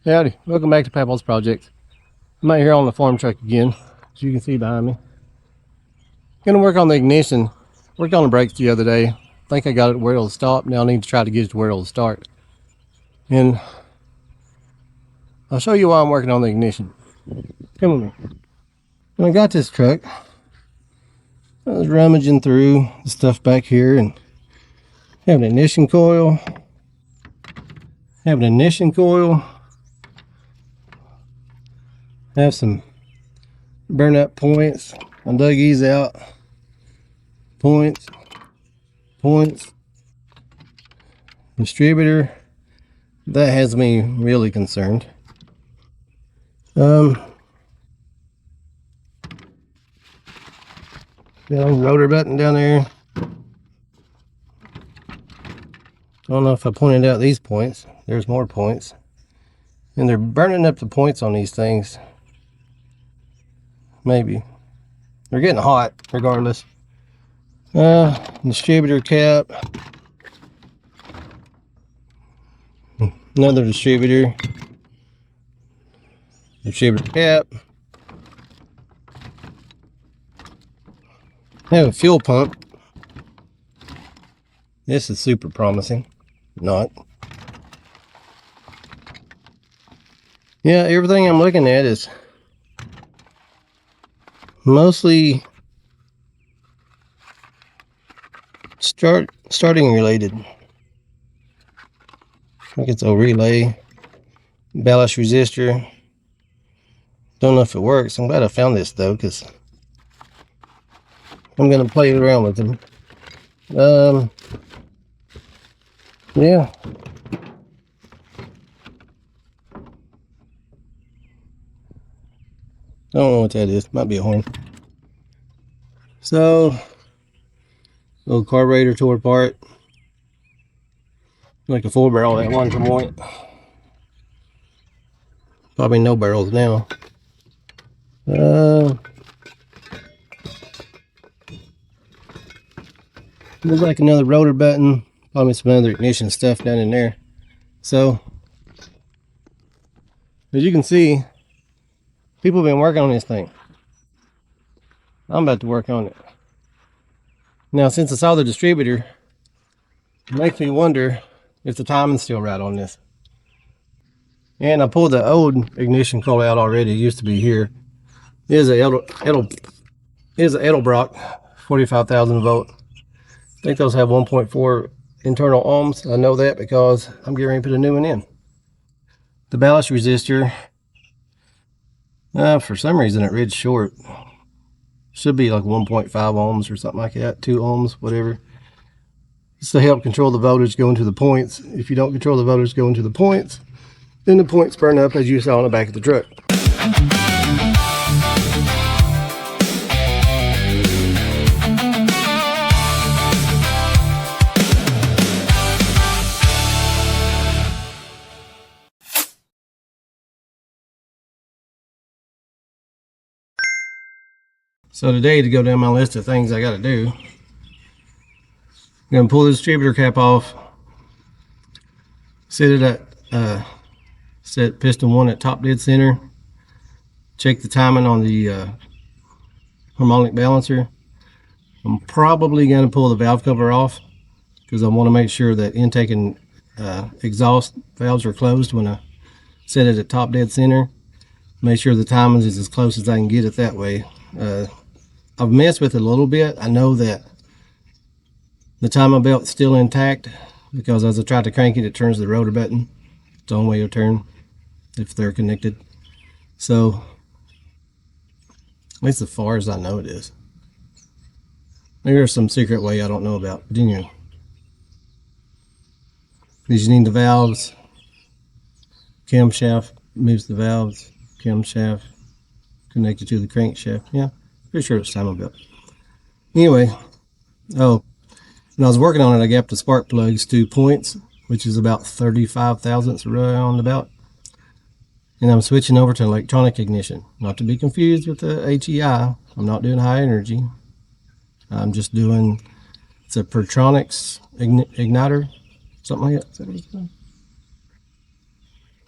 Howdy, welcome back to Pappawls Project. I'm out here on the farm truck again, as you can see behind me. Gonna work on the ignition. Worked on the brakes the other day. Think I got it where it'll stop. Now I need to try to get it to where it'll start. And I'll show you why I'm working on the ignition. Come with me. When I got this truck, I was rummaging through the stuff back here and have an ignition coil. Have some burn-up points. I dug these out. Points. Distributor. That has me really concerned. Got a rotor button down there. I don't know if I pointed out these points. There's more points. And they're burning up the points on these things. Maybe. They're getting hot regardless. Distributor cap. Another distributor. Distributor cap. I have a fuel pump. This is super promising. Not. Yeah, everything I'm looking at is mostly starting related. I think it's a relay, ballast resistor. Don't know if it works. I'm glad I found this though, because I'm gonna play around with them. Yeah. I don't know what that is. Might be a horn. So, little carburetor tore apart. Like a 4-barrel at one point. Probably no barrels now. Looks like another rotor button. Probably some other ignition stuff down in there. So, as you can see, people have been working on this thing. I'm about to work on it. Now, since I saw the distributor, it makes me wonder if the timing's still right on this. And I pulled the old ignition coil out already. It used to be here. It is a Edelbrock 45,000 volt. I think those have 1.4 internal ohms. I know that because I'm getting ready to put a new one in. The ballast resistor, for some reason it reads short. Should be like 1.5 ohms or something like that, 2 ohms, whatever. It's to help control the voltage going to the points. If you don't control the voltage going to the points, then the points burn up, as you saw on the back of the truck. So today, to go down my list of things I got to do, I'm going to pull the distributor cap off, set piston 1 at top dead center, check the timing on the harmonic balancer. I'm probably going to pull the valve cover off because I want to make sure that intake and exhaust valves are closed when I set it at top dead center. Make sure the timing is as close as I can get it that way. I've messed with it a little bit. I know that the timing belt's still intact because as I try to crank it, it turns the rotor button. It's the only way it'll turn if they're connected. So, at least as far as I know it is. Maybe there's some secret way I don't know about, but anyway. These need the valves. Camshaft moves the valves. Camshaft connected to the crankshaft. Yeah. Pretty sure it's timing belt. Anyway, when I was working on it, I got the spark plugs to points, which is about 35 thousandths around about. And I'm switching over to electronic ignition. Not to be confused with the HEI. I'm not doing high energy. I'm just doing, it's a Pertronix Ignitor, something like that.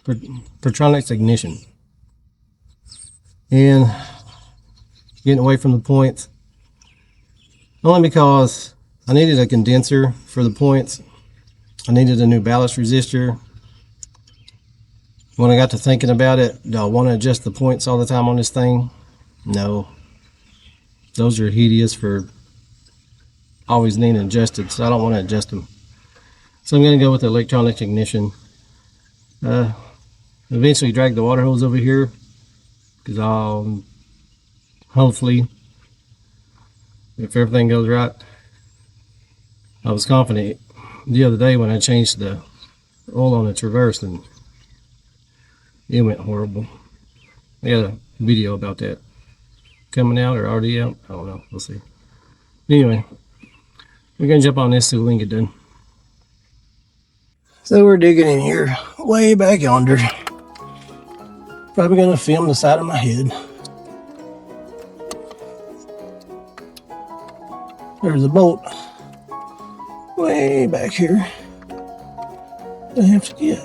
Pertronix ignition. And getting away from the points, only because I needed a condenser for the points. I needed a new ballast resistor. When I got to thinking about it, do I want to adjust the points all the time on this thing? No. Those are hideous for always needing adjusted, so I don't want to adjust them. So I'm going to go with the electronic ignition. Eventually drag the water hose over here, because I'll hopefully, if everything goes right. I was confident the other day when I changed the oil on the Traverse, and it went horrible. I got a video about that coming out or already out. I don't know. We'll see. Anyway, we're going to jump on this so we can get done. So we're digging in here way back yonder. Probably going to film the side of my head. There's a bolt way back here I have to get.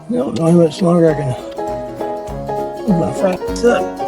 I don't know how much longer I can put my frames up.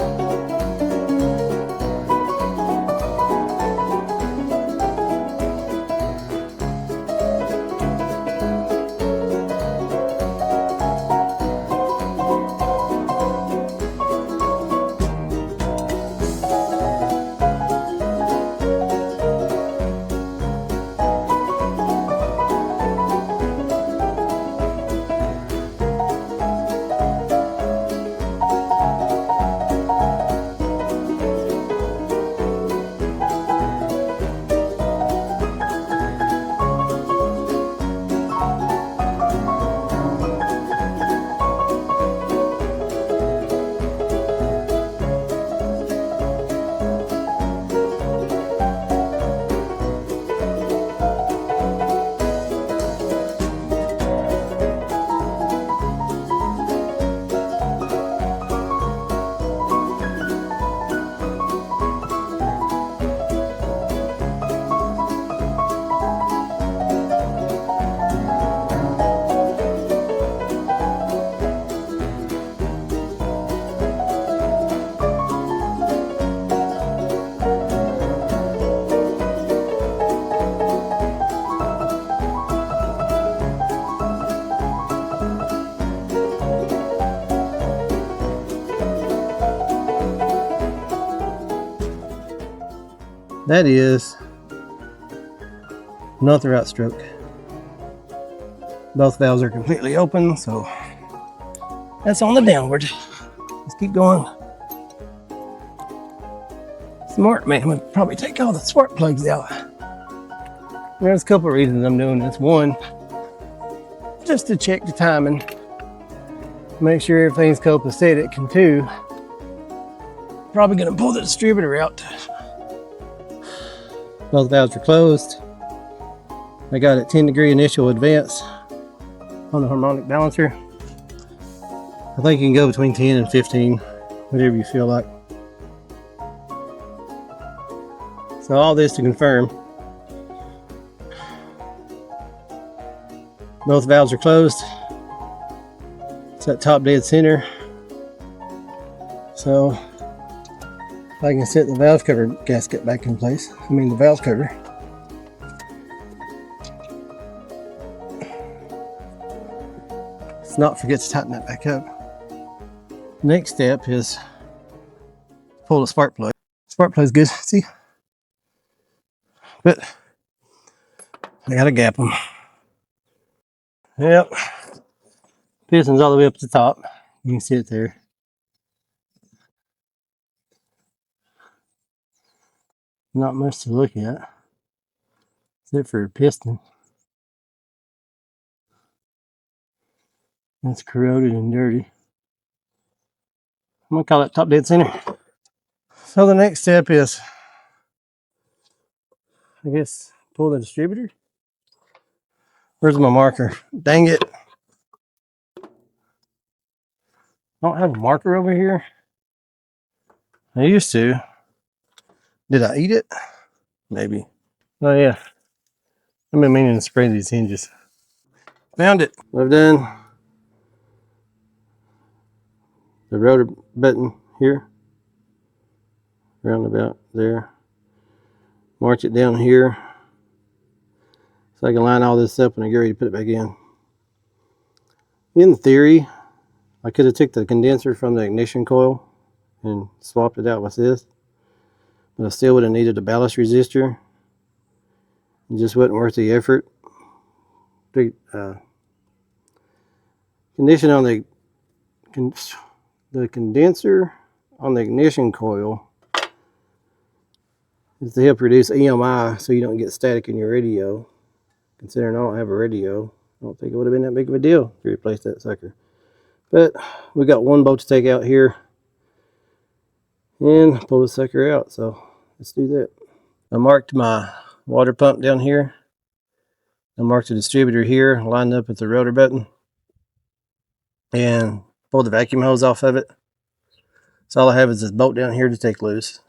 That is not the right stroke. Both valves are completely open, so that's on the downward. Let's keep going. Smart man would probably take all the spark plugs out. There's a couple of reasons I'm doing this. One, just to check the timing, make sure everything's copacetic, and two, probably gonna pull the distributor out. Both valves are closed. I got a 10-degree initial advance on the harmonic balancer. I think you can go between 10 and 15, whatever you feel like. So all this to confirm. Both valves are closed. It's that top dead center. So if I can set the valve cover gasket back in place, the valve cover. Let's not forget to tighten that back up. Next step is pull the spark plug. Spark plug's good, see? But I gotta gap them. Yep. Piston's all the way up to the top. You can see it there. Not much to look at, except for a piston. It's corroded and dirty. I'm gonna call it top dead center. So the next step is, I guess, pull the distributor. Where's my marker? Dang it. I don't have a marker over here. I used to. Did I eat it? Maybe. Oh yeah. I've been meaning to spray these hinges. Found it. I've done the rotor button here, round about there. March it down here so I can line all this up when I get ready to put it back in. In theory, I could have took the condenser from the ignition coil and swapped it out with this, but I still would have needed a ballast resistor. It just wasn't worth the effort. The condition on the condenser on the ignition coil is to help reduce EMI so you don't get static in your radio. Considering I don't have a radio, I don't think it would have been that big of a deal to replace that sucker. But we got one bolt to take out here and pull the sucker out, so let's do that. I marked my water pump down here. I marked the distributor here, lined up with the rotor button, and pulled the vacuum hose off of it. So all I have is this bolt down here to take loose,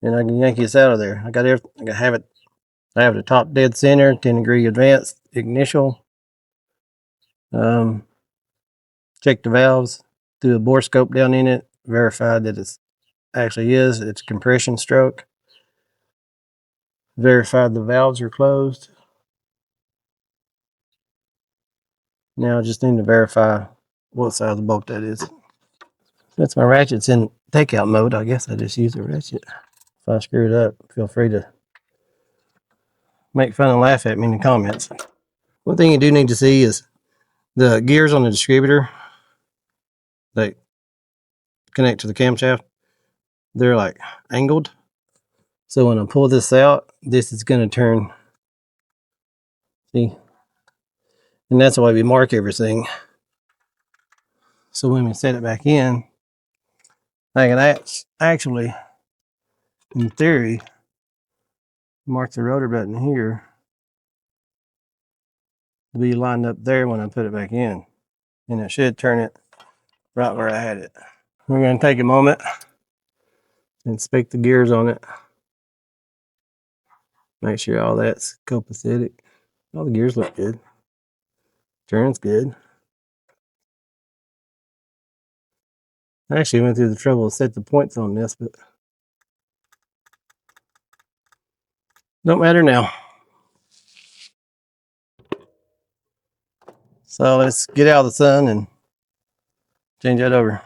and I can yank this out of there. I have the top dead center, 10-degree advanced ignition. Check the valves, do a borescope down in it, verified that it's compression stroke. Verified the valves are closed. Now I just need to verify what size bolt that is. Since my ratchet's in takeout mode, I guess I just use a ratchet. If I screw it up, feel free to make fun and laugh at me in the comments. One thing you do need to see is the gears on the distributor that connect to the camshaft. They're like angled. So when I pull this out, this is going to turn. See? And that's why we mark everything. So when we set it back in, I can actually, in theory, mark the rotor button here to be lined up there when I put it back in. And it should turn it right where I had it. We're going to take a moment and inspect the gears on it. Make sure all that's copacetic. All the gears look good. Turns good. I actually went through the trouble to set the points on this, but don't matter now. So let's get out of the sun and change that over.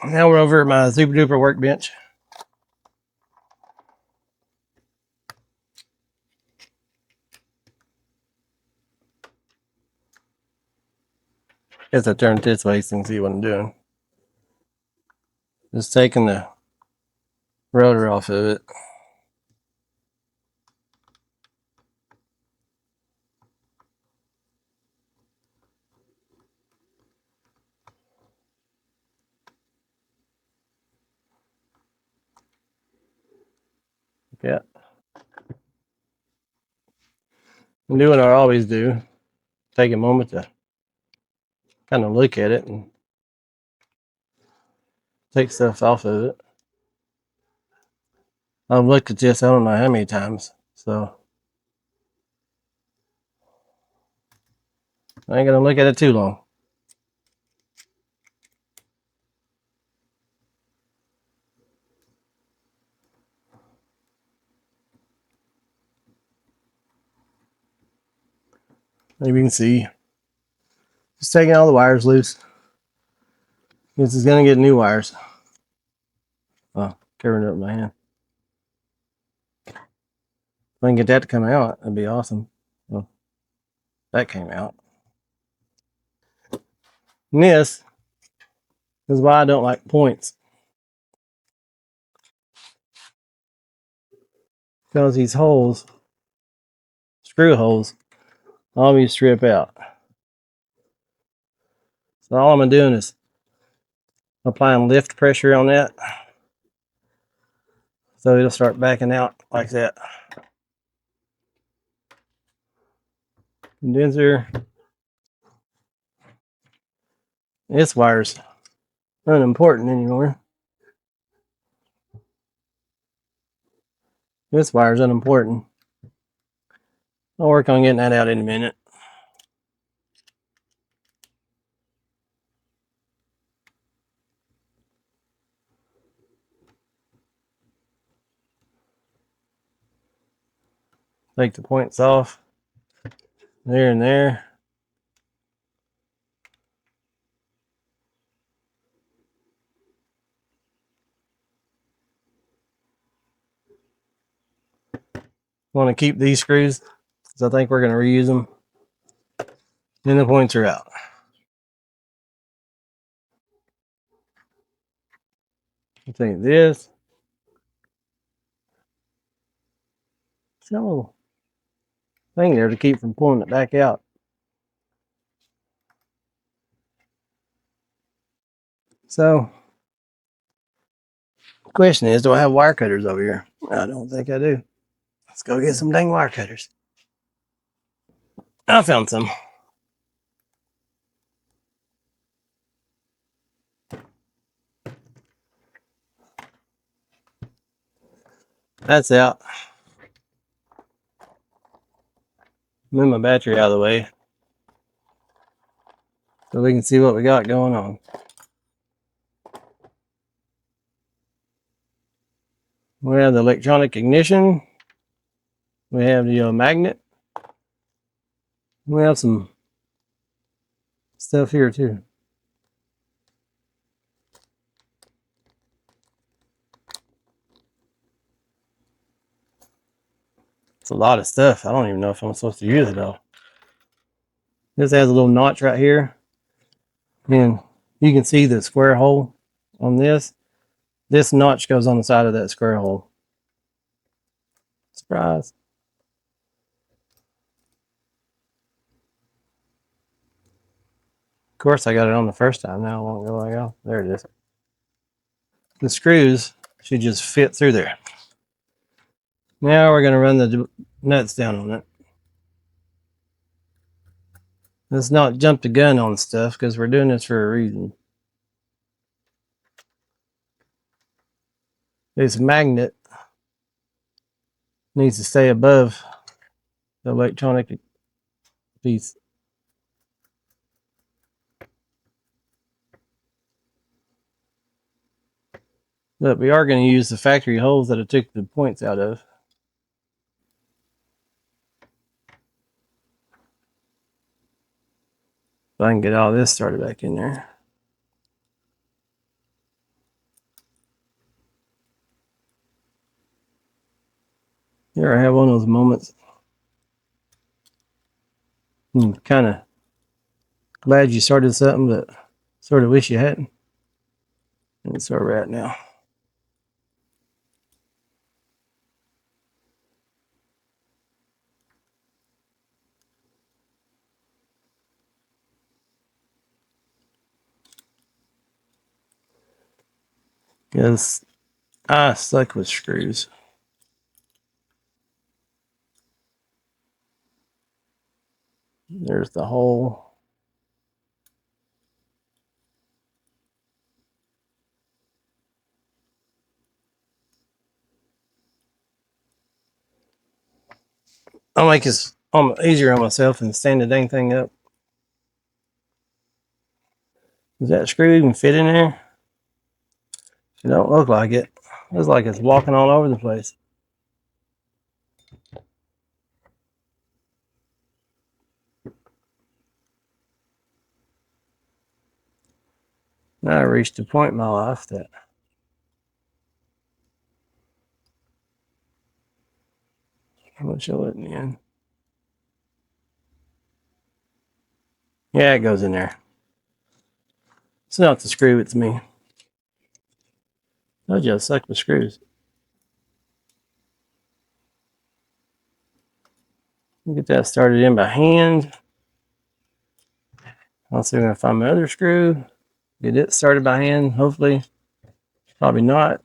Now we're over at my super duper workbench. Guess I turn it this way so you can see what I'm doing. Just taking the rotor off of it. Yeah. I'm doing what I always do. Take a moment to kind of look at it and take stuff off of it. I've looked at this I don't know how many times, so I ain't gonna look at it too long. Maybe you can see. Just taking all the wires loose. This is gonna get new wires. Oh, covering it up with my hand. If I can get that to come out, that'd be awesome. Well, that came out. And this is why I don't like points. Because these holes, screw holes, always strip out. So all I'm doing is applying lift pressure on that. So it'll start backing out like that. Condenser. This wire's unimportant anymore. This wire's unimportant. I'll work on getting that out in a minute. Take the points off there and there. Want to keep these screws because I think we're going to reuse them. Then the points are out. I think this. It's got a little thing there to keep from pulling it back out. So, the question is, do I have wire cutters over here? I don't think I do. Let's go get some dang wire cutters. I found some. That's out. Move my battery out of the way so we can see what we got going on. We have the electronic ignition. We have the magnet. We have some stuff here too. It's a lot of stuff. I don't even know if I'm supposed to use it all. This has a little notch right here. And you can see the square hole on this. This notch goes on the side of that square hole. Surprise. Of course, I got it on the first time. Now I won't go like, oh, there it is. The screws should just fit through there. Now we're going to run the nuts down on it. Let's not jump the gun on stuff because we're doing this for a reason. This magnet needs to stay above the electronic piece. But we are going to use the factory holes that I took the points out of. So I can get all this started back in there. Here I have one of those moments. I'm kind of glad you started something, but sort of wish you hadn't. And that's where we're at now. Because I suck with screws. There's the hole. I'll make this easier on myself and stand the dang thing up. Does that screw even fit in there? It don't look like it. It looks like it's walking all over the place. Now I reached a point in my life that I'm going to show it in the end. Yeah, it goes in there. It's not the screw, it's me. I just suck with screws. Get that started in by hand. I'll see if I can find my other screw. Get it started by hand, hopefully. Probably not.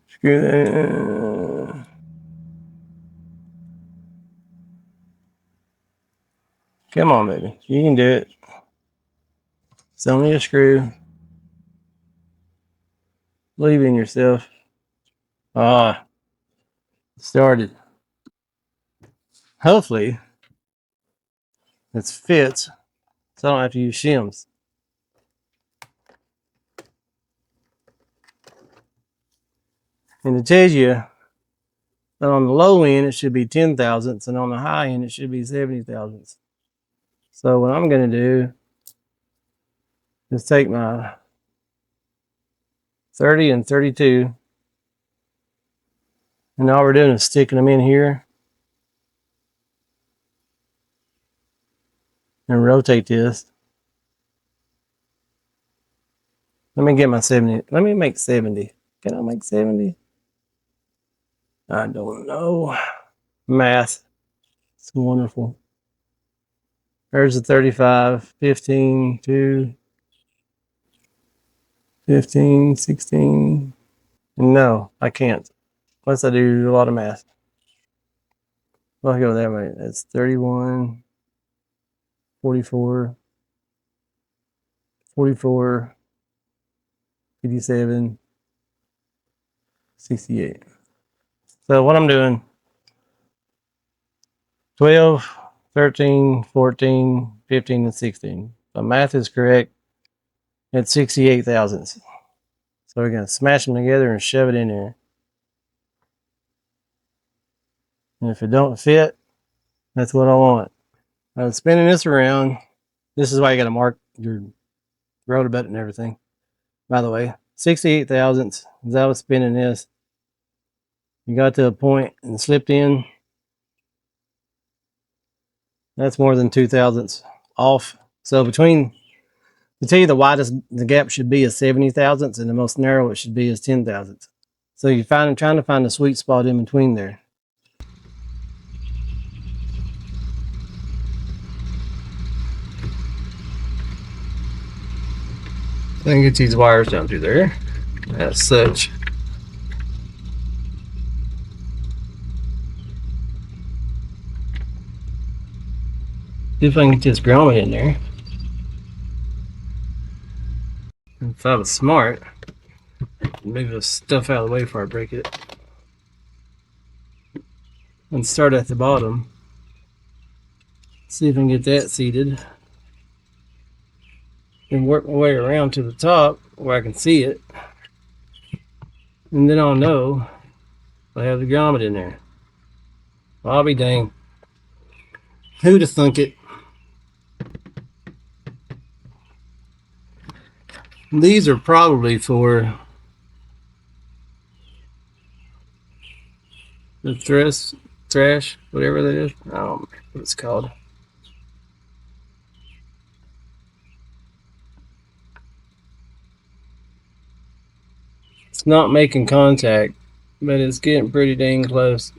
Screw that. Come on, baby. You can do it. It's only a screw. Believe in yourself. Ah, started. Hopefully, it fits, so I don't have to use shims. And it tells you that on the low end, it should be 10 thousandths, and on the high end, it should be 70 thousandths. So what I'm going to do is take my 30 and 32, and all we're doing is sticking them in here and rotate this. Let me get my 70. Let me make 70. Can I make 70? I don't know. Math. It's wonderful. There's the 35, 15, 2, 15, 16. No, I can't. Unless I do a lot of math. Well, I go that way. That's 31, 44, 44, 57, 68. So what I'm doing, 12, 13, 14, 15, and 16. The math is correct. It's 68 thousandths. So we're going to smash them together and shove it in there. And if it don't fit, that's what I want. I'm spinning this around. This is why you got to mark your rotor button and everything. By the way, 68 thousandths. As I was spinning this, you got to a point and slipped in. That's more than 2 thousandths off. So between, to tell you the widest the gap should be is 70 thousandths, and the most narrow it should be is 10 thousandths. So you're trying to find a sweet spot in between there. Then get these wires down through there, as such. See if I can get this grommet in there. If I was smart, move this stuff out of the way before I break it. And start at the bottom. See if I can get that seated. And work my way around to the top where I can see it. And then I'll know I have the grommet in there. I'll be dang. Who'd have thunk it? These are probably for the thrash, whatever that is. I don't know what it's called. It's not making contact, but it's getting pretty dang close.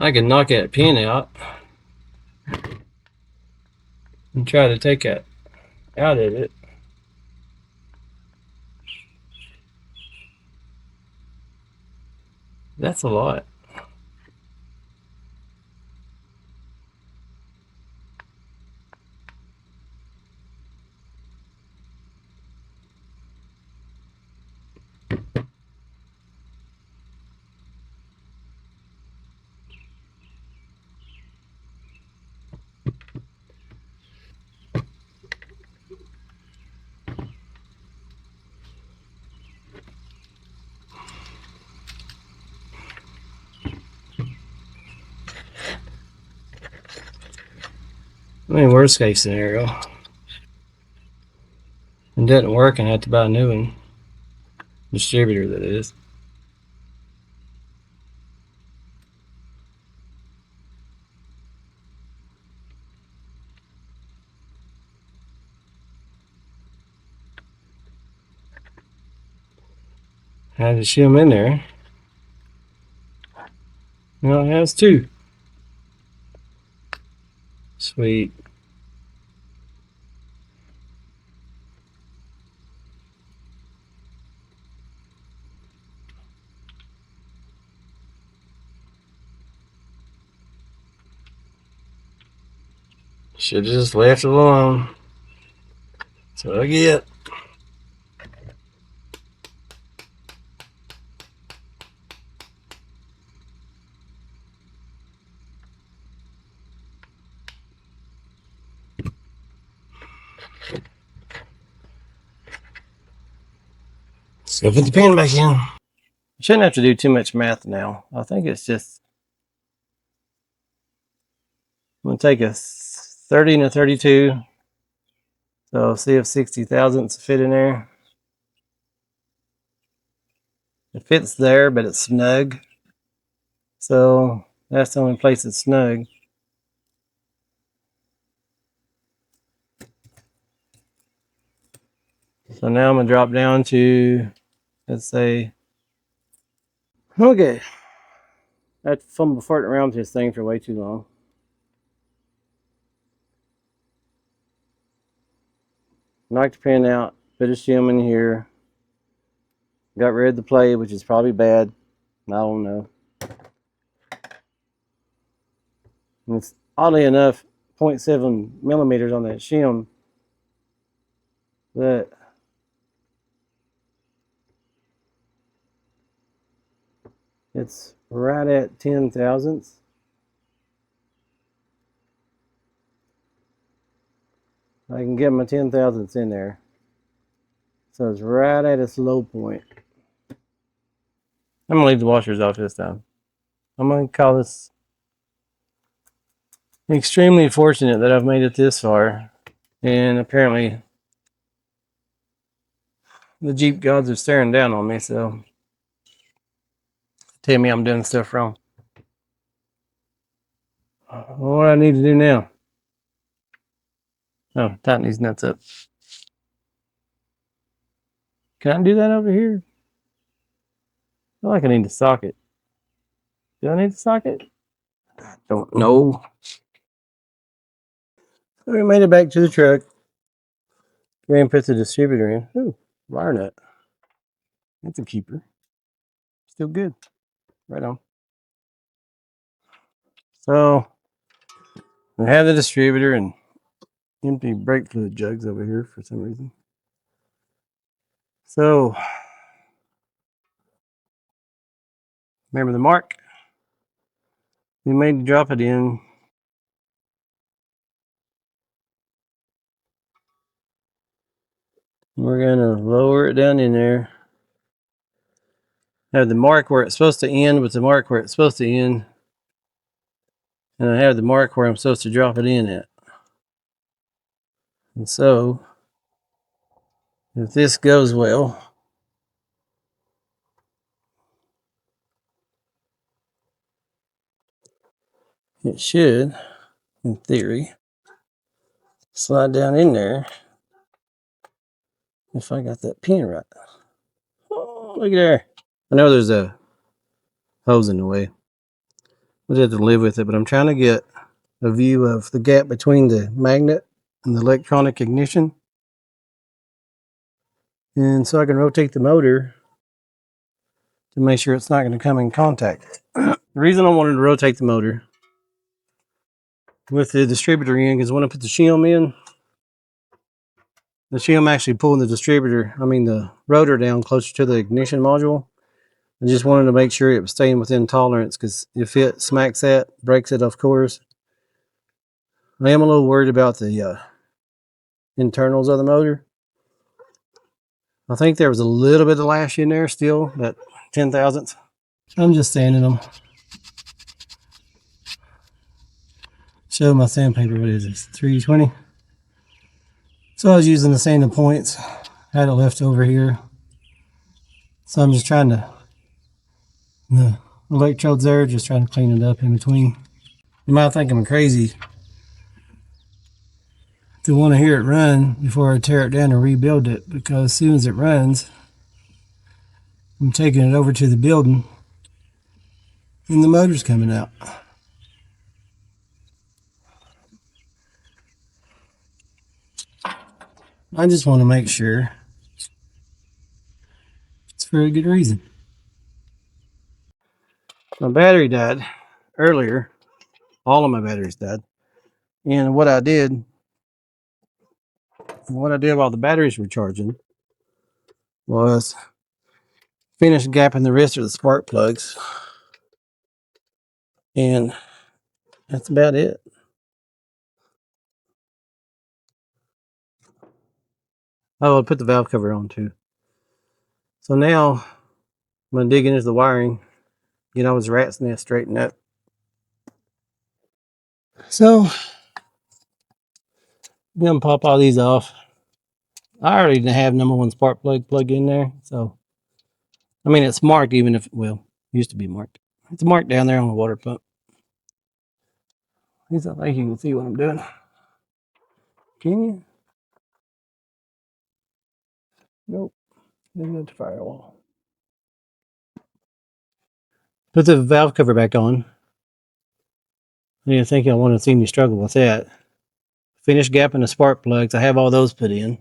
I can knock that pin out and try to take it out of it. That's a lot. I mean, worst case scenario. It doesn't work and I have to buy a new one. Distributor, that is. I had to shim in there. Now it has two. Sweet. Should have just left it alone. That's what I get. Let's go put the pin back in. Shouldn't have to do too much math now. I think it's just, I'm going to take a 30 and a 32. So see if 60 thousandths fit in there. It fits there, but it's snug. So that's the only place it's snug. So now I'm going to drop down to, let's say, okay. I had to fumble farting around with this thing for way too long. Knocked the pin out, put a shim in here. Got rid of the plate, which is probably bad. I don't know. And it's oddly enough 0.7 millimeters on that shim, but it's right at 10 thousandths. I can get my 10 thousandths in there. So it's right at its low point. I'm gonna leave the washers off this time. I'm gonna call this extremely fortunate that I've made it this far. And apparently the Jeep gods are staring down on me, so tell me I'm doing stuff wrong. What do I need to do now? Oh, tighten these nuts up. Can I do that over here? I feel like I need to socket. Do I need to socket? I don't know. So we made it back to the truck. Go ahead and put the distributor in. Ooh, wire nut. That's a keeper. Still good. Right on. So we have the distributor and empty brake fluid jugs over here for some reason. So remember the mark? We made to drop it in. We're gonna lower it down in there. Have the mark where it's supposed to end with the mark where it's supposed to end. And I have the mark where I'm supposed to drop it in at. And so, if this goes well, it should, in theory, slide down in there if I got that pin right. Oh, look at there. I know there's a hose in the way. We'll have to live with it, but I'm trying to get a view of the gap between the magnet and the electronic ignition. And so I can rotate the motor to make sure it's not going to come in contact. The reason I wanted to rotate the motor with the distributor in is when I put the shim in, the shim actually pulling the rotor down closer to the ignition module. I just wanted to make sure it was staying within tolerance, because if it smacks that, breaks it off course. I am a little worried about the internals of the motor. I think there was a little bit of lash in there still, that 10 thousandths. I'm just sanding them. Show my sandpaper, what is this, 320? So I was using the sanding points, had it left over here. So I'm just trying to, the electrodes there, just trying to clean it up in between. You might think I'm crazy to want to hear it run before I tear it down and rebuild it, because as soon as it runs, I'm taking it over to the building and the motor's coming out. I just want to make sure it's for a good reason. My battery died earlier. All of my batteries died. And what I did while the batteries were charging was finish gapping the rest of the spark plugs. And that's about it. Oh, I'll put the valve cover on too. So now I'm going to dig into the wiring, get all this rat's nest straightened up. So I'm going to pop all these off. I already have number 1 spark plug in there. So, I mean, it's marked even if, well, used to be marked. It's marked down there on the water pump. At least I think you can see what I'm doing. Can you? Nope. Didn't go to firewall. Put the valve cover back on. I didn't think I want to see me struggle with that. Finish gapping the spark plugs. I have all those put in.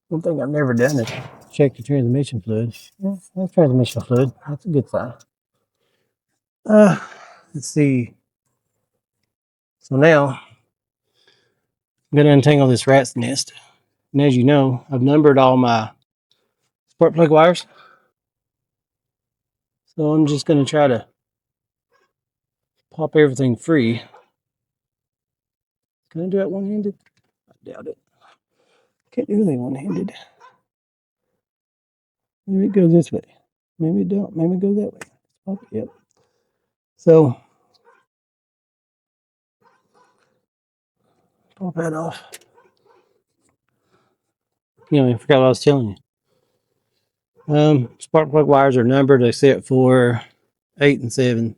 One thing I've never done is check the transmission fluid. Yeah, that's transmission fluid. That's a good sign. Let's see. So now I'm going to untangle this rat's nest. And as you know, I've numbered all my spark plug wires. So I'm just going to try to pop everything free. Can I do it one-handed? I doubt it. Can't do anything one-handed. Maybe it goes this way. Maybe it don't. Maybe it goes that way. Oh, yep. So pop that off. You know, I forgot what I was telling you. Spark plug wires are numbered except for 8 and 7.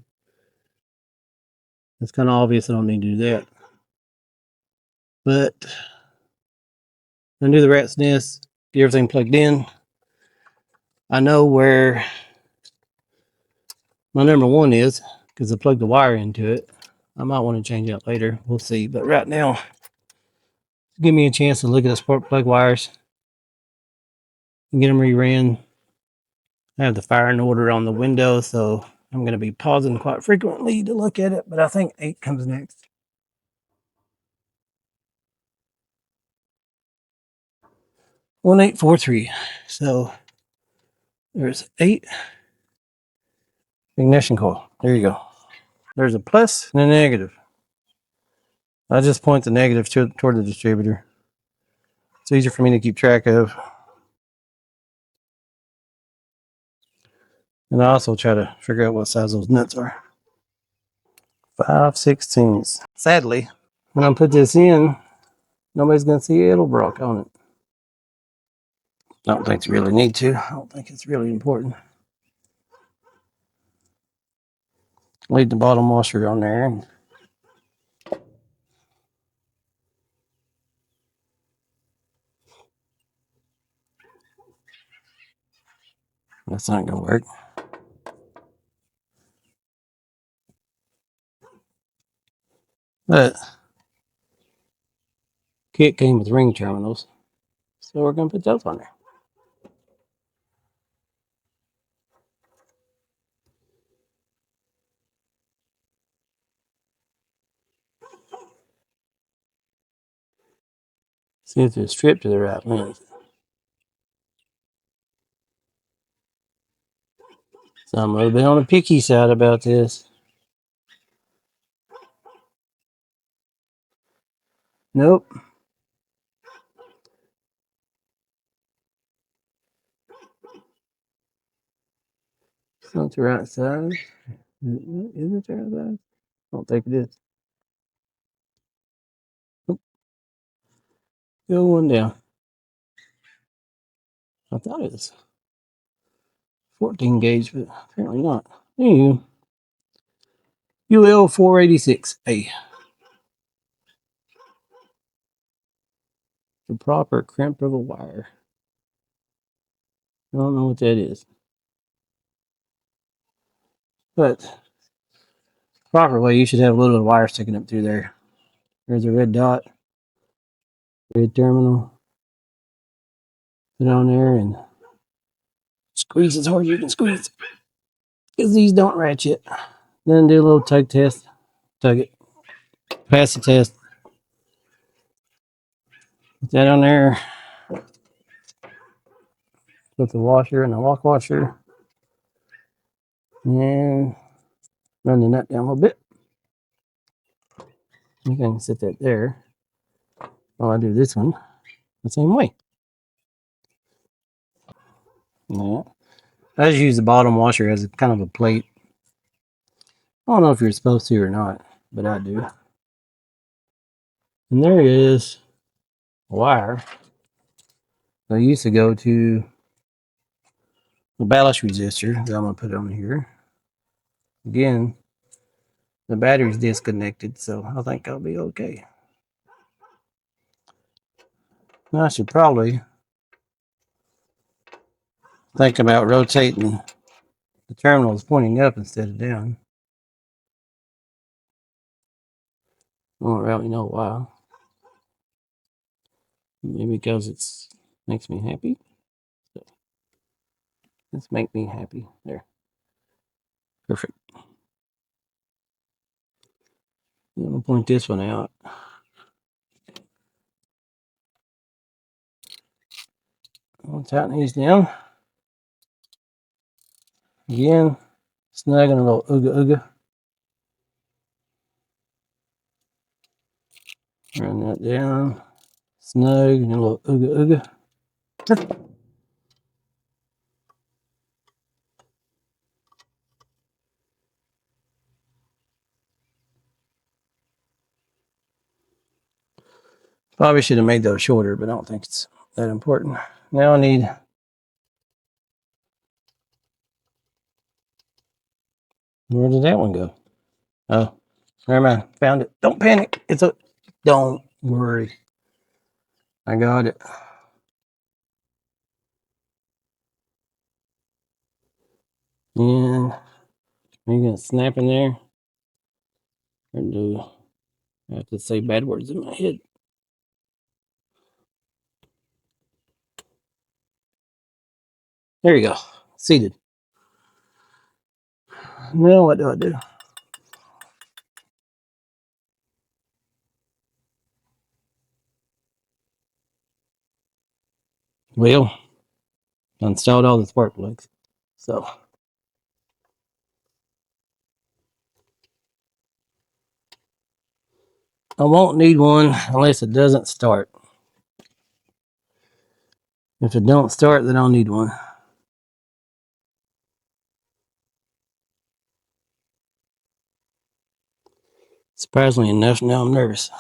It's kind of obvious I don't need to do that. But I'm gonna do the rat's nest, get everything plugged in. I know where my number 1 is because I plugged the wire into it. I might want to change that later. We'll see. But right now, give me a chance to look at the spark plug wires and get them reran. I have the firing order on the window, so I'm going to be pausing quite frequently to look at it, but I think 8 comes next. 1843. So there's 8. Ignition coil. There you go. There's a plus and a negative. I just point the negative toward the distributor. It's easier for me to keep track of. And I also try to figure out what size those nuts are. 5/16. Sadly, when I put this in, nobody's going to see Edelbrock on it. I don't think you really need to. I don't think it's really important. Leave the bottom washer on there. And that's not going to work. But kit came with ring terminals, so we're going to put those on there. See if they're stripped to the right length. So I'm a little bit on the picky side about this. Nope. It's not the right size. Is it the right size? I don't think it is. Nope. Go one down. I thought it was 14 gauge, but apparently not. Anywho, UL 486A. The proper crimp of a wire. I don't know what that is. But proper way, you should have a little bit of wire sticking up through there. There's a red dot, red terminal. Put it on there and squeeze as hard as you can squeeze. Because these don't ratchet. Then do a little tug test. Tug it. Pass the test. Put that on there. Put the washer and the lock washer. And run the nut down a little bit. You can set that there while I do this one the same way. Yeah. I just use the bottom washer as a kind of a plate. I don't know if you're supposed to or not, but I do. And there is a wire that used to go to the ballast resistor that I'm going to put on here. Again, the battery's disconnected, so I think I'll be okay. Now I should probably think about rotating the terminals pointing up instead of down. I don't really know why. Maybe because it makes me happy. So, let's make me happy. There. Perfect. I'm going to point this one out. I'll tighten these down. Again, snug and a little ooga. Run that down. Snug and a little ooga. Probably should have made those shorter, but I don't think it's that important. Now I need... Where did that one go? Oh, never mind. Found it. Don't panic. It's a... Don't worry. I got it. And I'm going to snap in there. And do... I have to say bad words in my head. There you go. Seated. Now what do I do? Well, I installed all the spark plugs. So I won't need one unless it doesn't start. If it don't start, then I'll need one. Surprisingly enough, now I'm nervous.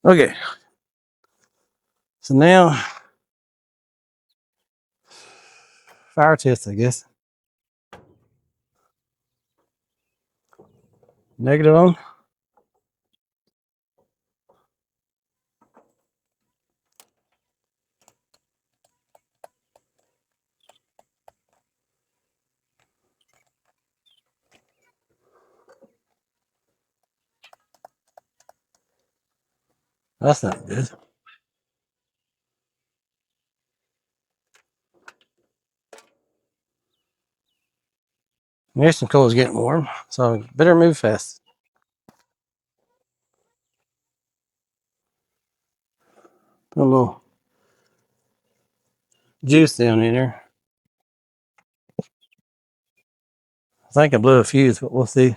Okay. So now, fire test, I guess. Negative on. That's not good. There's some coal is getting warm, so I better move fast. Put a little juice down in there. I think I blew a fuse, but we'll see.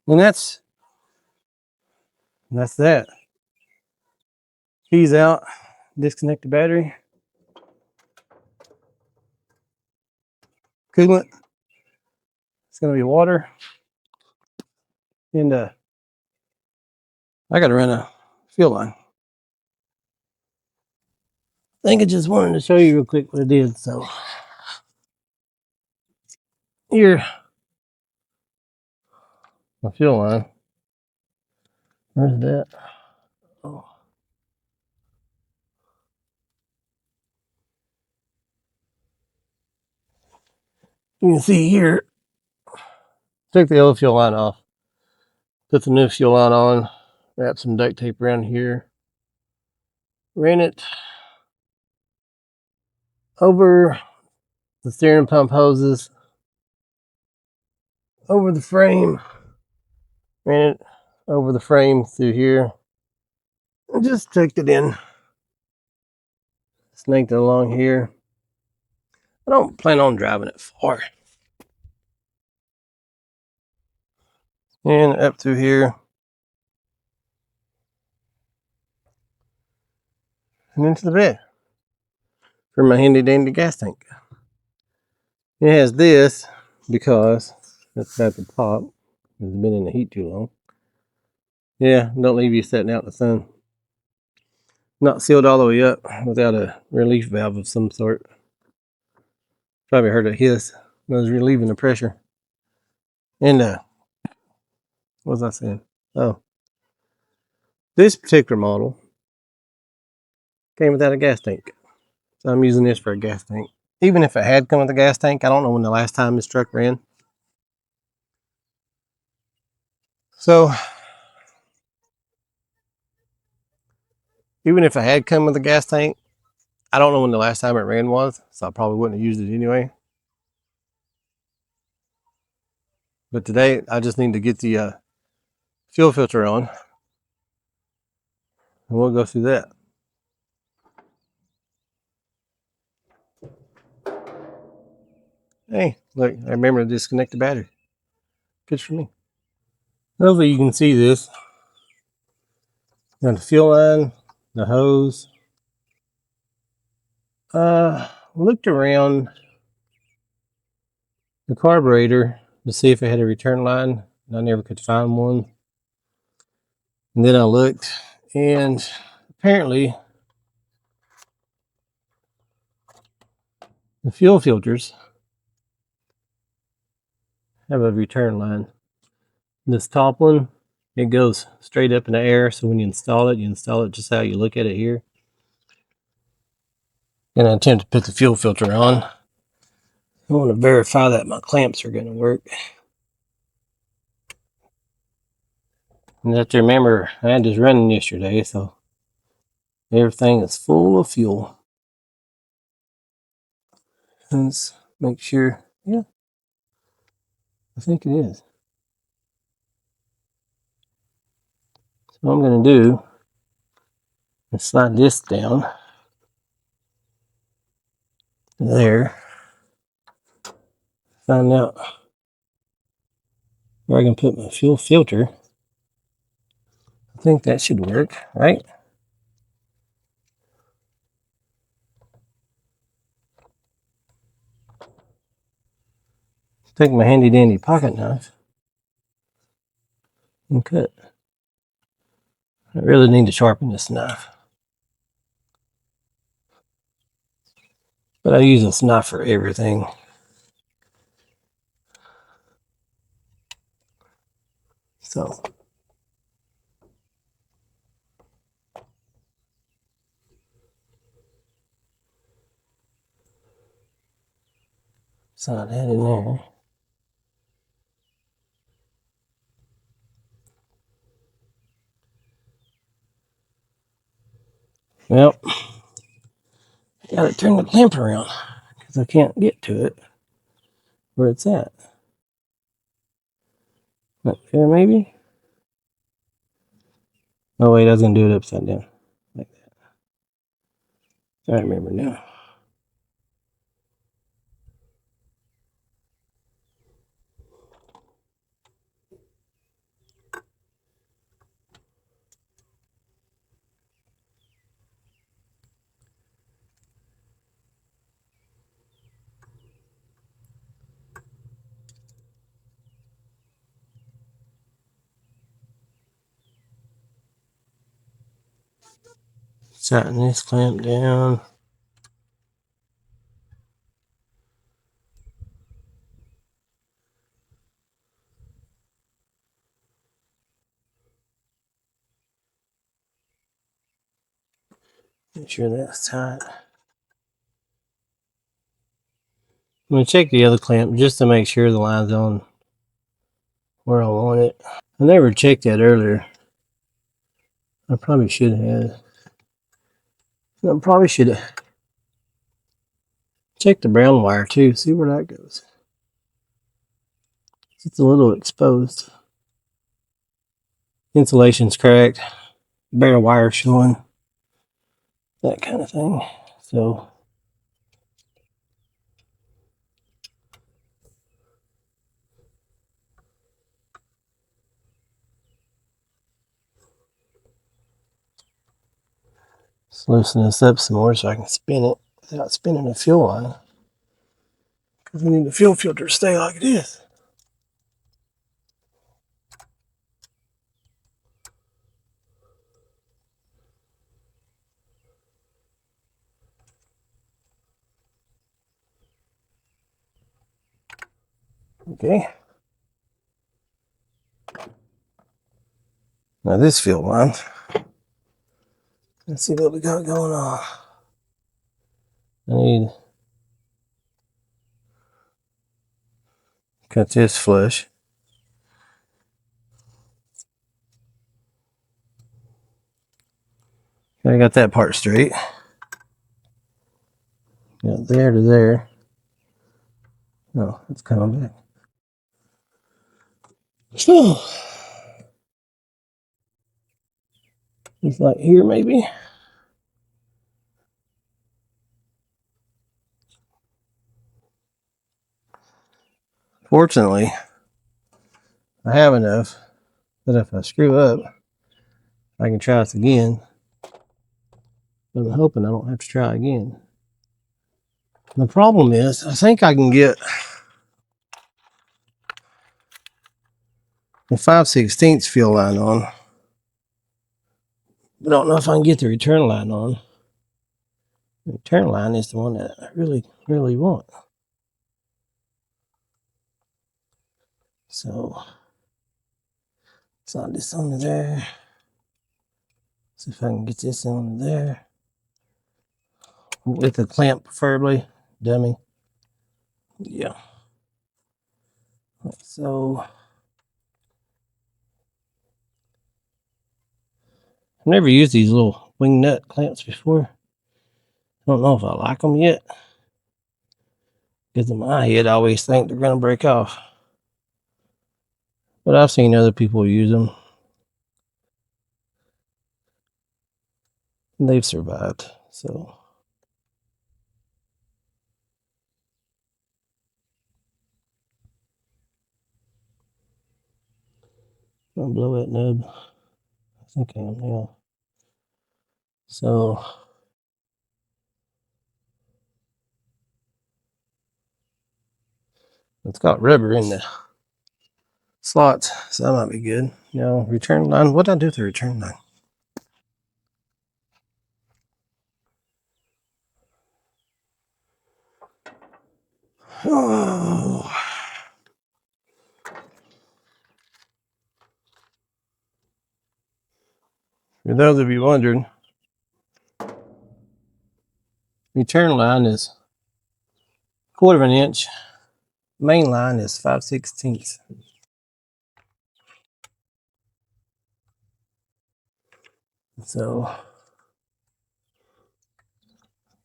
And that's that. Keys out, disconnect the battery. Coolant. It's gonna be water. And I gotta run a fuel line. I think I just wanted to show you real quick what I did. So here, my fuel line. Where's that? Oh. You can see here, took the old fuel line off. Put the new fuel line on, wrap some duct tape around here, ran it over the steering pump hoses, over the frame, ran it over the frame through here, and just tucked it in, snaked it along here. I don't plan on driving it far. And up through here, and into the bed for my handy dandy gas tank. It has this because that's about to pop. It's been in the heat too long. Yeah, don't leave you sitting out in the sun. Not sealed all the way up without a relief valve of some sort. Probably heard a hiss. I was relieving the pressure. And what was I saying? Oh, this particular model came without a gas tank, so I'm using this for a gas tank. Even if it had come with a gas tank, I don't know when the last time this truck ran. So even if it had come with a gas tank, I don't know when the last time it ran was, so I probably wouldn't have used it anyway. But today, I just need to get the fuel filter on, and we'll go through that. Hey, look, I remember to disconnect the battery. Good for me. Hopefully you can see this. Got the fuel line, the hose. Looked around the carburetor to see if it had a return line, and I never could find one. And then I looked, and apparently the fuel filters have a return line. This top one, it goes straight up in the air, so when you install it just how you look at it here. And I attempt to put the fuel filter on. I want to verify that my clamps are going to work. And you have to remember, I had this running yesterday, so everything is full of fuel. Let's make sure. Yeah, I think it is. So what I'm going to do is slide this down there. Find out where I can put my fuel filter. I think that should work, right? Take my handy dandy pocket knife and cut. I really need to sharpen this knife, but I use this knife for everything. So slide that in there. Well, I gotta turn the clamp around because I can't get to it where it's at. Up there, maybe? Oh, wait, I was gonna do it upside down. Like that. I remember now. Tighten this clamp down. Make sure that's tight. I'm going to check the other clamp just to make sure the line's on where I want it. I never checked that earlier. I probably should have. I probably should have checked the brown wire too, see where that goes. It's a little exposed. Insulation's cracked, bare wire showing, that kind of thing. So let's loosen this up some more so I can spin it without spinning the fuel line. Because we need the fuel filter to stay like it is. Okay. Now this fuel line. Let's see what we got going on. I need to cut this flush. I got that part straight. Got there to there. No, it's coming back. So it's like here maybe. Fortunately, I have enough that if I screw up, I can try this again. But I'm hoping I don't have to try again. The problem is, I think I can get the 5/16 fuel line on. But I don't know if I can get the return line on. The return line is the one that I really, really want. So, slide this onto there. See if I can get this onto there. With a clamp, preferably. Dummy. Yeah. So, I've never used these little wing nut clamps before. I don't know if I like them yet. Because in my head, I always think they're going to break off. But I've seen other people use them. And they've survived. So, I'm going to blow that nub. I think I am now. So, it's got rubber in the slots, so that might be good. Now, return line. What did I do with the return line? Oh. For those of you wondering, return line is 1/4 inch. Main line is 5/16. So,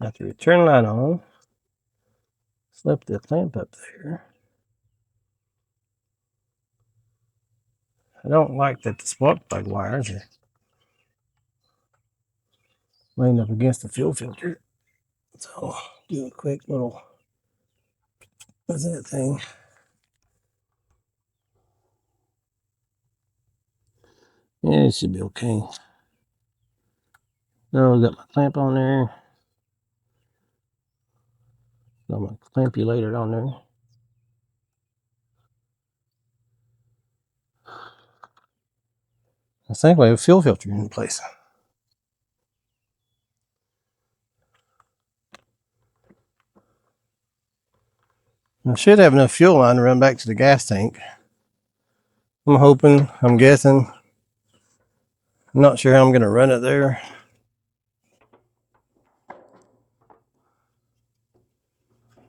got the return line on. Slip the clamp up there. I don't like that the spark plug wires are laying up against the fuel filter. So, do a quick little, what's that thing? Yeah, it should be okay. So, got my clamp on there. Got my clampulator on there. I think we have a fuel filter in place. I should have enough fuel line to run back to the gas tank. I'm hoping, I'm guessing. I'm not sure how I'm going to run it there.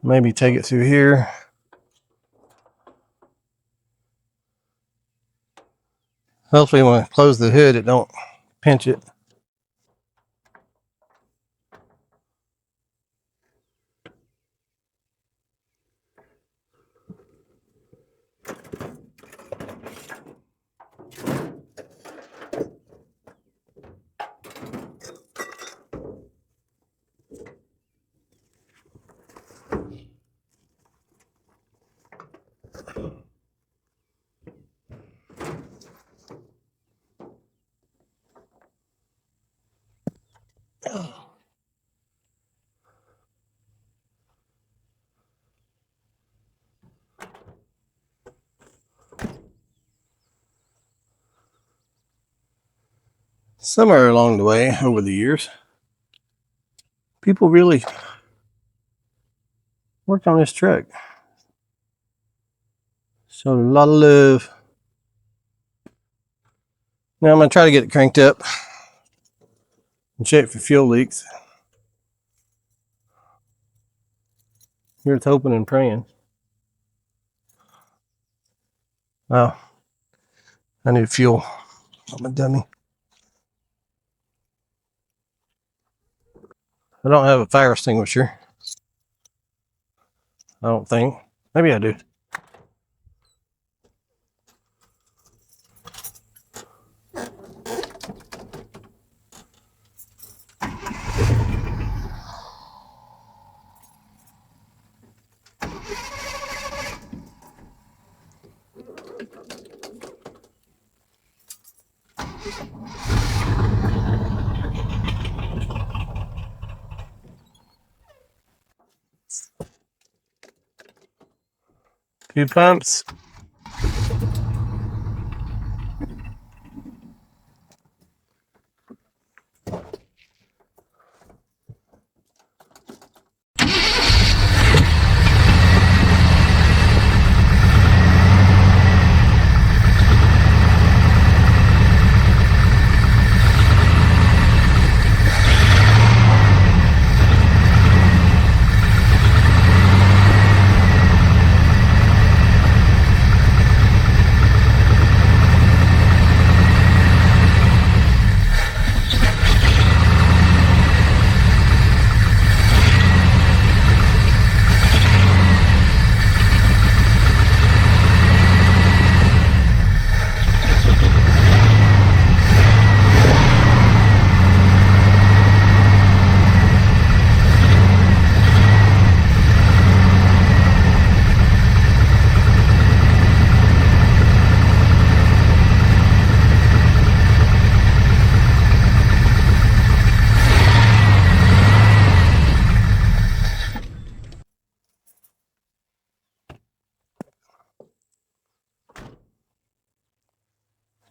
Maybe take it through here. Hopefully when I close the hood, it don't pinch it. Somewhere along the way, over the years, people really worked on this truck. Showed a lot of love. Now I'm going to try to get it cranked up and check for fuel leaks. Here's hoping and praying. Oh, I need fuel. I'm a dummy. I don't have a fire extinguisher. I don't think. Maybe I do. Few pumps.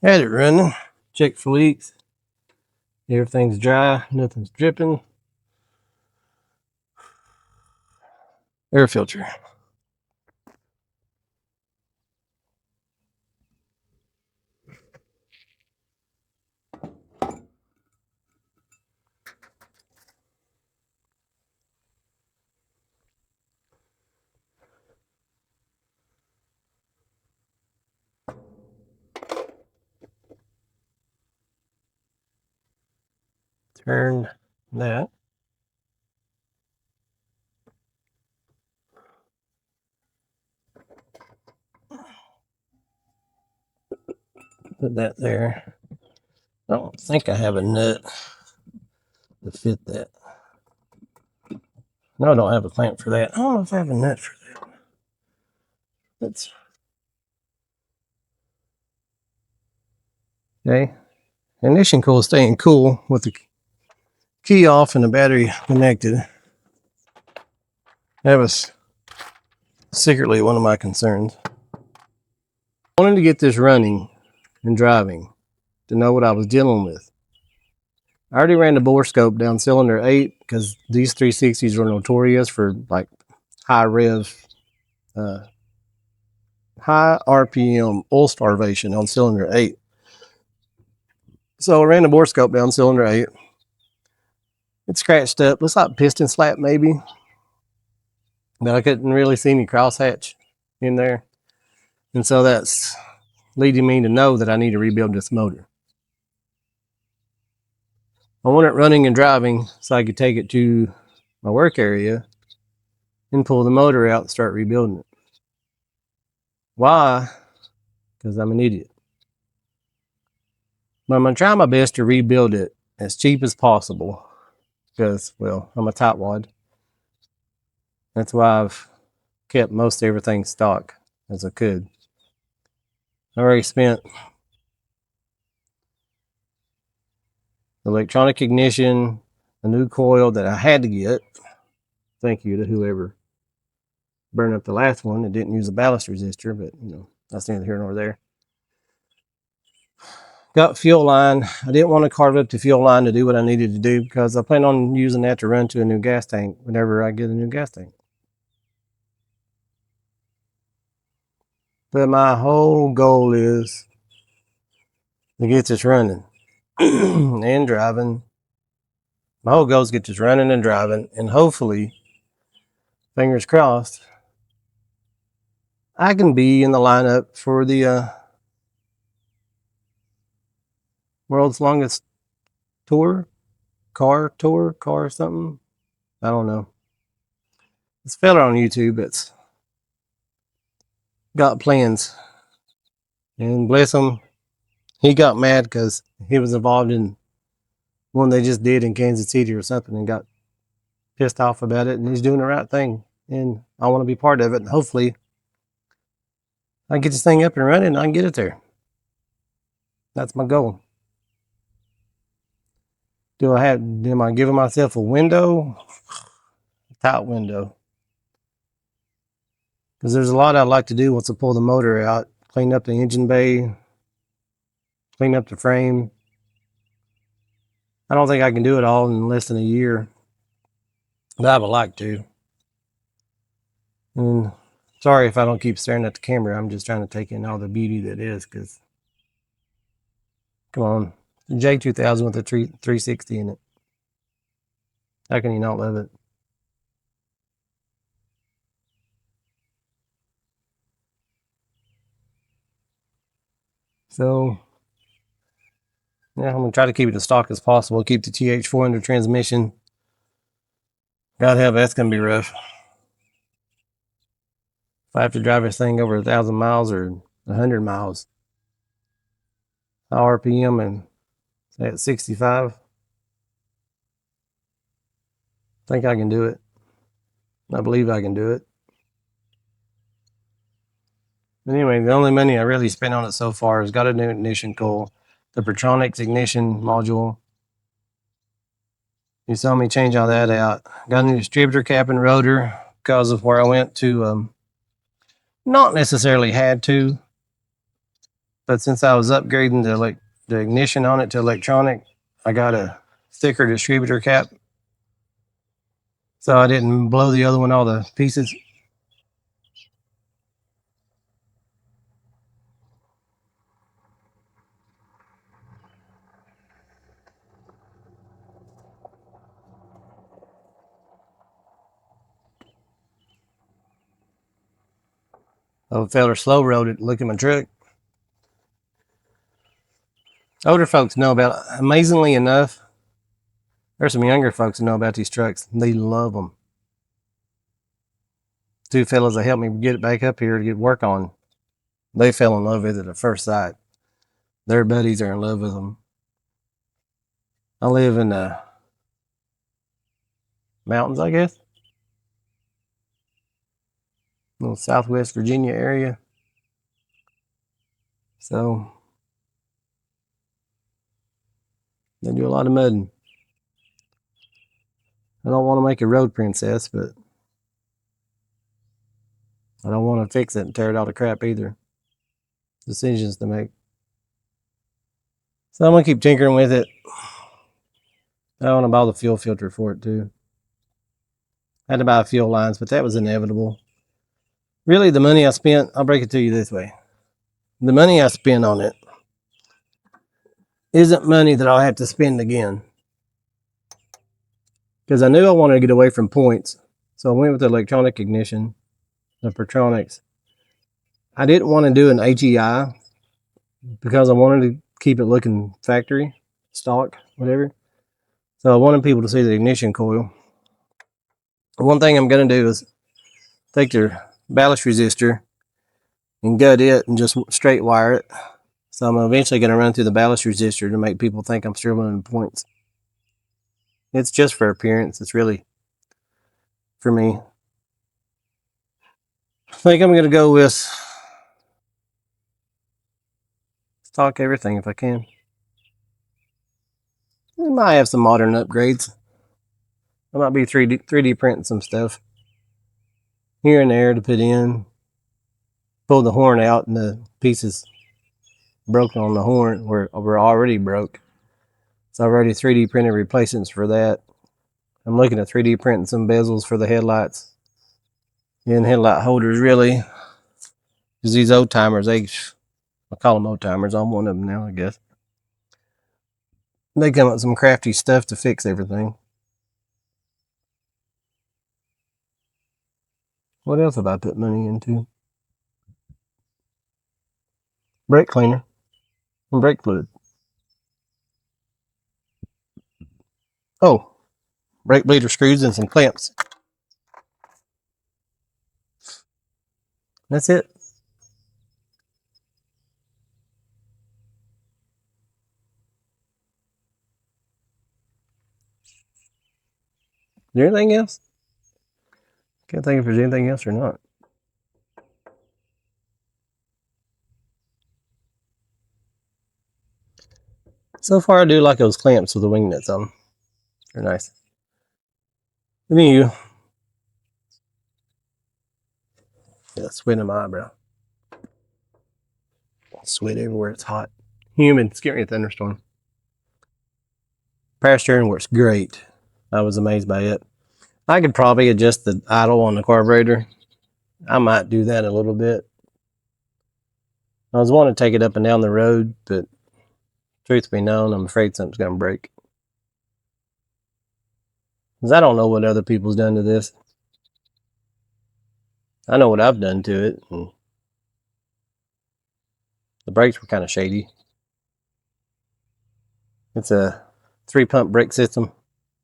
Had it running. Check for leaks. Everything's dry. Nothing's dripping. Air filter. Turn that. Put that there. I don't think I have a nut to fit that. No, I don't have a clamp for that. I don't know if I have a nut for that. That's okay. Ignition coil is staying cool with the key off and the battery connected. That was secretly one of my concerns. I wanted to get this running and driving to know what I was dealing with. I already ran the borescope down cylinder 8 because these 360s are notorious for like high rev, high RPM oil starvation on cylinder 8. So I ran the borescope down cylinder 8. It scratched up. Looks like piston slap maybe. But I couldn't really see any crosshatch in there. And so that's leading me to know that I need to rebuild this motor. I want it running and driving so I could take it to my work area and pull the motor out and start rebuilding it. Why? Because I'm an idiot. But I'm going to try my best to rebuild it as cheap as possible because, well, I'm a tightwad. That's why I've kept most everything stock as I could. I already spent electronic ignition, a new coil that I had to get. Thank you to whoever burned up the last one that didn't use a ballast resistor, but you know, that's neither here nor there. Got fuel line. I didn't want to carve up the fuel line to do what I needed to do because I plan on using that to run to a new gas tank whenever I get a new gas tank. But my whole goal is to get this running and driving. My whole goal is to get this running and driving, and hopefully, fingers crossed, I can be in the lineup for the world's longest car something. I don't know. This fella on YouTube that's got plans, and bless him, he got mad because he was involved in one they just did in Kansas City or something and got pissed off about it, and he's doing the right thing, and I want to be part of it, and hopefully I can get this thing up and running and I can get it there. That's my goal. Am I giving myself a window? A tight window. Because there's a lot I'd like to do once I pull the motor out. Clean up the engine bay. Clean up the frame. I don't think I can do it all in less than a year. But I would like to. And sorry if I don't keep staring at the camera. I'm just trying to take in all the beauty that is. Because, come on. J2000 with a 360 in it. How can you not love it? So, yeah, I'm going to try to keep it as stock as possible. Keep the TH400 transmission. God help, that's going to be rough. If I have to drive this thing over 1,000 miles or 100 miles, RPM and say at 65, I think I can do it. I believe I can do it. Anyway, the only money I really spent on it so far is got a new ignition coil, the Pertronix ignition module. You saw me change all that out. Got a new distributor cap and rotor because of where I went to. Not necessarily had to, but since I was upgrading the ignition on it to electronic, I got a thicker distributor cap, so I didn't blow the other one all the pieces. A fella slow rode it. Look at my truck. Older folks know about it. Amazingly enough, there's some younger folks that know about these trucks. They love them. Two fellas that helped me get it back up here to get work on, they fell in love with it at first sight. Their buddies are in love with them. I live in the mountains, I guess. Little Southwest Virginia area. So they do a lot of mudding. I don't want to make a road princess, but I don't want to fix it and tear it all to crap either. Decisions to make. So I'm going to keep tinkering with it. I want to buy the fuel filter for it too. I had to buy fuel lines, but that was inevitable. Really, the money I spent, I'll break it to you this way. The money I spent on it isn't money that I'll have to spend again. Because I knew I wanted to get away from points. So I went with the electronic ignition, the Pertronix. I didn't want to do an HEI because I wanted to keep it looking factory, stock, whatever. So I wanted people to see the ignition coil. One thing I'm going to do is take their ballast resistor and gut it and just straight wire it. So I'm eventually going to run through the ballast resistor to make people think I'm still running points. It's just for appearance. It's really for me. I think I'm going to go with stock everything if I can. I might have some modern upgrades. I might be 3D printing some stuff here and there to put in. Pull the horn out and the pieces broken on the horn were already broke. So I've already 3D printed replacements for that. I'm looking at 3D printing some bezels for the headlights and headlight holders, really. Because these old timers, I call them old timers. I'm one of them now, I guess. They come up with some crafty stuff to fix everything. What else have I put money into? Brake cleaner and brake fluid. Oh, brake bleeder screws and some clamps. That's it. Is there anything else? Can't think if there's anything else or not. So far, I do like those clamps with the wing nuts on them. They're nice. Anywho, yeah, sweat in my eyebrow. Sweat everywhere. It's hot. Humid. It's getting ready to thunderstorm. Power steering works great. I was amazed by it. I could probably adjust the idle on the carburetor. I might do that a little bit. I was wanting to take it up and down the road, but truth be known, I'm afraid something's going to break. Because I don't know what other people's done to this. I know what I've done to it. And the brakes were kind of shady. It's a 3-pump brake system.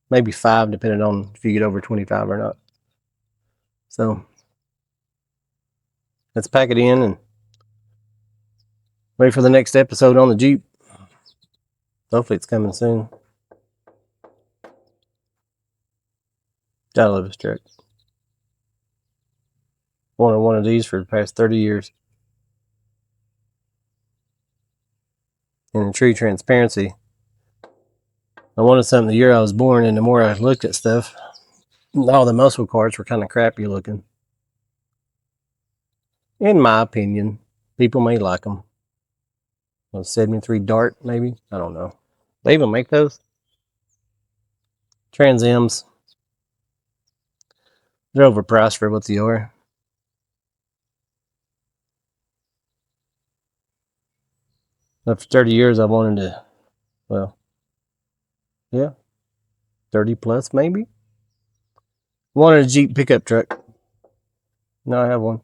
Maybe 5, depending on if you get over 25 or not. So let's pack it in and wait for the next episode on the Jeep. Hopefully it's coming soon. I love this truck. Wanted one of these for the past 30 years. And in true transparency, I wanted something the year I was born, and the more I looked at stuff, all the muscle cars were kind of crappy looking. In my opinion, people may like them. A 73 Dart, maybe? I don't know. They even make those? Trans M's. They're overpriced for what they are. But for 30 years, I wanted to, well, yeah, 30 plus maybe. Wanted a Jeep pickup truck. Now I have one.